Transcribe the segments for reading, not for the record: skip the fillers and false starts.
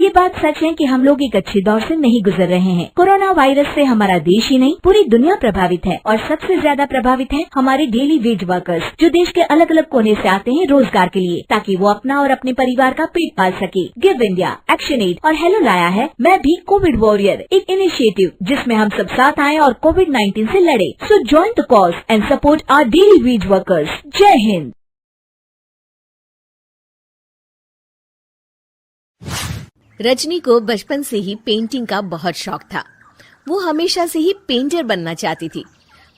ये बात सच है कि हम लोग एक अच्छे दौर से नहीं गुजर रहे हैं। कोरोना वायरस से हमारा देश ही नहीं पूरी दुनिया प्रभावित है और सबसे ज्यादा प्रभावित है हमारे डेली वेज वर्कर्स, जो देश के अलग अलग कोने से आते हैं रोजगार के लिए, ताकि वो अपना और अपने परिवार का पेट पाल सके। गिव इंडिया, एक्शन एड और हेलो लाया है मैं भी कोविड वॉरियर, एक इनिशिएटिव जिसमें हम सब साथ आए और कोविड-19 से लड़े। So join the cause and support our daily wage workers. जय हिंद। रजनी को बचपन से ही पेंटिंग का बहुत शौक था। वो हमेशा से ही पेंटर बनना चाहती थी,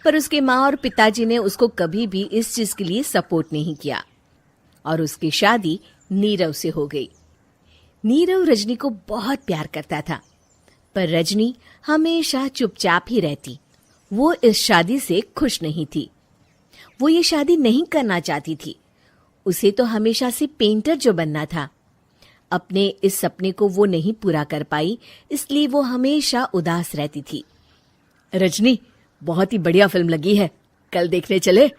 पर उसके माँ और पिताजी ने उसको कभी भी इस चीज के लिए सपोर्ट नहीं किया और उसकी शादी नीरव से हो गई। नीरव रजनी को बहुत प्यार करता था, पर रजनी हमेशा चुपचाप ही रहती। वो इस शादी से खुश नहीं थी। वो ये शादी नहीं करना चाहती थी। उसे तो हमेशा से पेंटर जो बनना था। अपने इस सपने को वो नहीं पूरा कर पाई, इसलिए वो हमेशा उदास रहती थी। रजनी, बहुत ही बढ़िया फिल्म लगी है, कल देखने चले?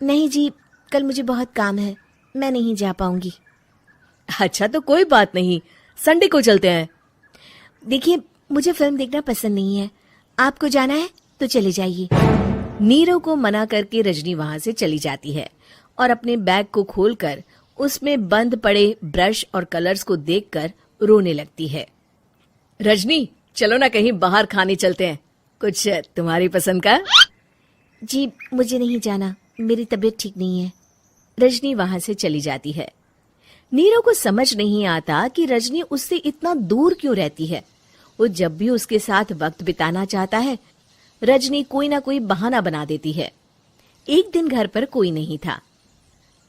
नहीं जी, कल मुझे बहुत काम है, मैं नहीं जा पाऊंगी। अच्छा तो कोई बात नहीं, संडे को चलते हैं। देखिए, मुझे फिल्म देखना पसंद नहीं है। आपको जाना है तो चले जाइए। नीरव को मना करके रजनी वहां से चली जाती है और अपने बैग को खोलकर उसमें बंद पड़े ब्रश और कलर्स को देखकर रोने लगती है। रजनी, चलो ना कहीं बाहर खाने चलते हैं, कुछ तुम्हारी पसंद का। जी, मुझे नहीं जाना, मेरी तबीयत ठीक नहीं है। रजनी वहां से चली जाती है। नीरव को समझ नहीं आता कि रजनी उससे इतना दूर क्यों रहती है। वो जब भी उसके साथ वक्त बिताना चाहता है, रजनी कोई ना कोई बहाना बना देती है। एक दिन घर पर कोई नहीं था।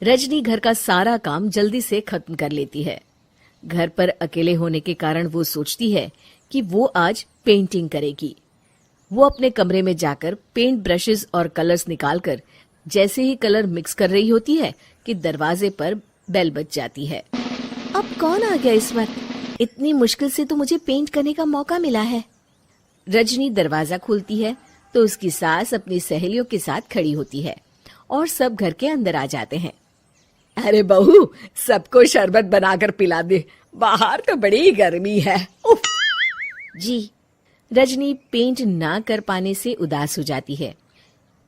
रजनी घर का सारा काम जल्दी से खत्म कर लेती है। घर पर अकेले होने के कारण वो सोचती है कि वो आज पेंटिंग करेगी। वो अपने कमरे में जाकर पेंट ब्रशेस और कलर्स निकालकर जैसे ही कलर मिक्स कर रही होती है कि दरवाजे पर बेल बज जाती है। अब कौन आ गया इस वक्त? इतनी मुश्किल से तो मुझे पेंट करने का मौका मिला है। रजनी दरवाजा खोलती है तो उसकी सास अपनी सहेलियों के साथ खड़ी होती है और सब घर के अंदर आ जाते हैं। अरे बहू, सबको शरबत बनाकर पिला दे, बाहर तो बड़ी गर्मी है। उफ। जी। रजनी पेंट ना कर पाने से उदास हो जाती है।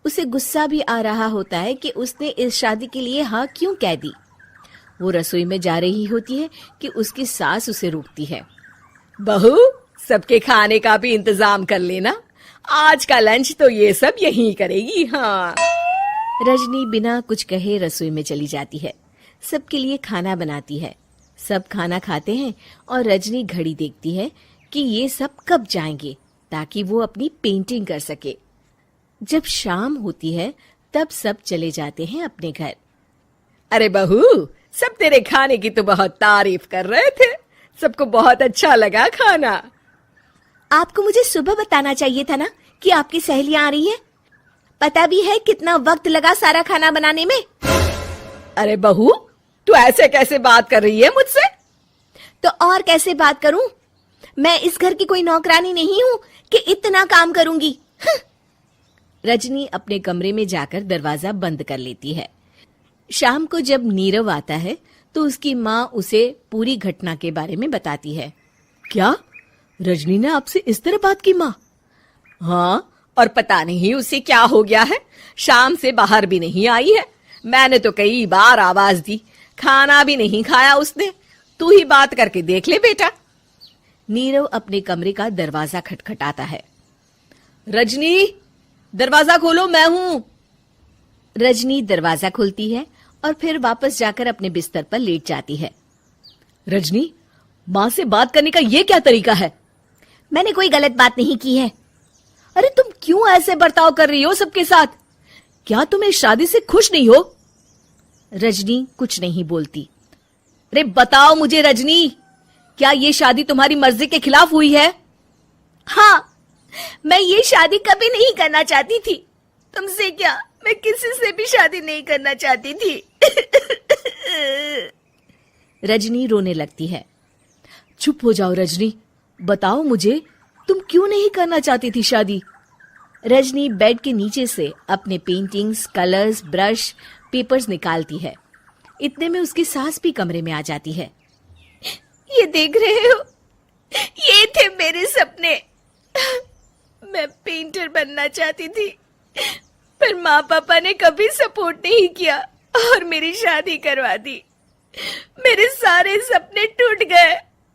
उसे गुस्सा भी आ रहा होता है कि उसने इस शादी के लिए हाँ क्यों कह दी। वो रसोई में जा रही होती है कि उसकी सास उसे रोकती है। बहू, सबके खाने का भी इंतजाम कर लेना, आज का लंच तो ये सब यहीं करेगी। हाँ। रजनी बिना कुछ कहे रसोई में चली जाती है। सबके लिए खाना बनाती है। सब खाना खाते हैं और रजनी घड़ी देखती है कि ये सब कब जाएंगे ताकि वो अपनी पेंटिंग कर सके। जब शाम होती है तब सब चले जाते हैं अपने घर। अरे बहू, सब तेरे खाने की तो बहुत तारीफ कर रहे थे, सबको बहुत अच्छा लगा खाना। आपको मुझे सुबह बताना चाहिए था ना कि आपकी सहेलियां आ रही हैं। पता भी है कितना वक्त लगा सारा खाना बनाने में। अरे बहू, तू ऐसे कैसे बात कर रही है मुझसे? तो और कैसे बात करूं? मैं इस घर की कोई नौकरानी नहीं हूं कि इतना काम करूंगी। रजनी अपने कमरे में जाकर दरवाजा बंद कर लेती है। शाम को जब नीरव आता है तो उसकी माँ उसे पूरी घटना के बारे में बताती है। क्या रजनी ने आपसे इस तरह बात की माँ? हाँ, और पता नहीं उसे क्या हो गया है, शाम से बाहर भी नहीं आई है। मैंने तो कई बार आवाज दी, खाना भी नहीं खाया उसने। तू ही बात करके देख ले बेटा। नीरव अपने कमरे का दरवाजा खटखटाता है। रजनी, दरवाजा खोलो, मैं हूं। रजनी दरवाजा खोलती है और फिर वापस जाकर अपने बिस्तर पर लेट जाती है। रजनी, माँ से बात करने का ये क्या तरीका है? मैंने कोई गलत बात नहीं की है। अरे तुम क्यों ऐसे बर्ताव कर रही हो सबके साथ? क्या तुम इस शादी से खुश नहीं हो? रजनी कुछ नहीं बोलती। अरे बताओ मुझे रजनी, क्या ये शादी तुम्हारी मर्जी के खिलाफ हुई है? हाँ, मैं ये शादी कभी नहीं करना चाहती थी। तुमसे क्या, मैं किसी से भी शादी नहीं करना चाहती थी। रजनी रोने लगती है। चुप हो जाओ रजनी, बताओ मुझे, तुम क्यों नहीं करना चाहती थी शादी? रजनी बेड के नीचे से अपने पेंटिंग्स, कलर्स, ब्रश, पेपर्स निकालती है। इतने में उसकी सास भी कमरे में आ जाती है। ये देख रहे हो, ये थे मेरे सपने। मैं पेंटर बनना चाहती थी, पर माँ पापा ने कभी सपोर्ट नहीं किया और मेरी शादी करवा दी। मेरे सारे सपने टूट गए।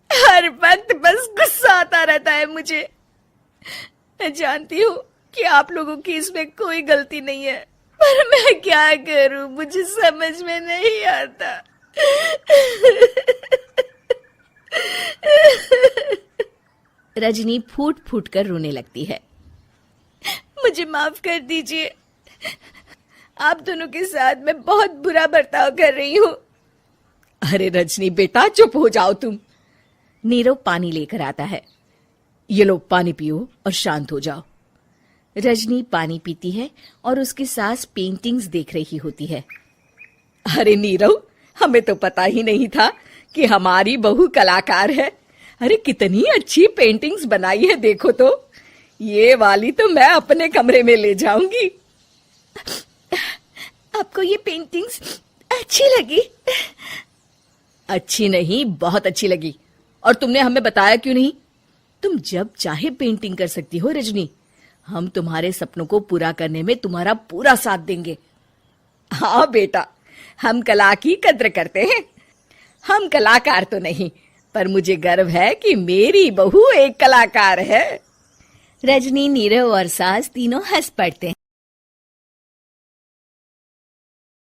हर वक्त बस गुस्सा आता रहता है मुझे। मैं जानती हूँ कि आप लोगों की इसमें कोई गलती नहीं है, पर मैं क्या करूं, मुझे समझ में नहीं आता। रजनी फूट फूट कर रोने लगती है। मुझे माफ कर दीजिए, आप दोनों के साथ मैं बहुत बुरा बर्ताव कर रही हूँ। अरे रजनी बेटा, चुप हो जाओ तुम। नीरव पानी लेकर आता है। ये लो पानी पियो और शांत हो जाओ। रजनी पानी पीती है और उसकी सास पेंटिंग्स देख रही होती है। अरे नीरव, हमें तो पता ही नहीं था कि हमारी बहू कलाकार है। अरे कितनी अच्छी पेंटिंग्स बनाई है, देखो तो। ये वाली तो मैं अपने कमरे में ले जाऊंगी। आपको ये पेंटिंग्स अच्छी लगी? अच्छी नहीं, बहुत अच्छी लगी। और तुमने हमें बताया क्यों नहीं? तुम जब चाहे पेंटिंग कर सकती हो रजनी। हम तुम्हारे सपनों को पूरा करने में तुम्हारा पूरा साथ देंगे। हाँ बेटा, हम कला की कद्र करते हैं। हम कलाकार तो नहीं, पर मुझे गर्व है कि मेरी बहू एक कलाकार है। रजनी, नीरव और सास तीनों हंस पड़ते हैं।